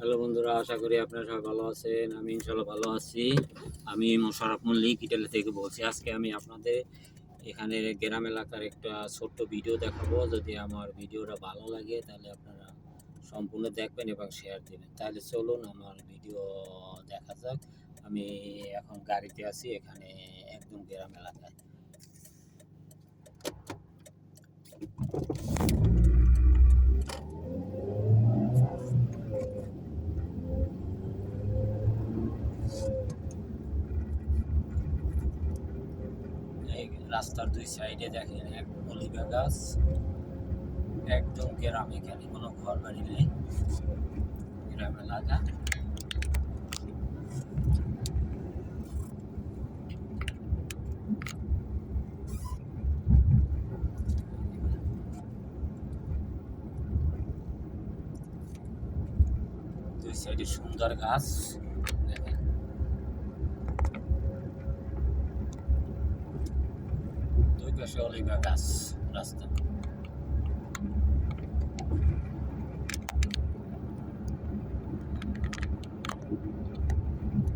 Hello বন্ধুরা, আশা করি আপনারা সবাই ভালো আছেন। আমি ইনশাল্লাহ ভালো আছি। আমি মোশাররফ মল্লিক ইটালি থেকে বলছি। আজকে আমি আপনাদের এখানে গ্রাম এলাকার একটা ছোট্ট ভিডিও দেখাবো। যদি আমার ভিডিওটা ভালো লাগে তাহলে আপনারা সম্পূর্ণ দেখবেন এবং শেয়ার দেবেন। তাহলে চলুন আমার ভিডিও দেখা যাক। আমি এখন গাড়িতে আছি এখানে একদম গ্রাম এলাকায়। এই রাস্তার দুই সাইডে দেখেন এক অলিভা গাছ, একদম গ্রাম, এখানে কোনো ঘর বাড়ি নেই, গ্রাম এলাকা। দুই সাইডে সুন্দর গাছ দেখেন। দুই পাশে অলিভা গাছ রাস্তা।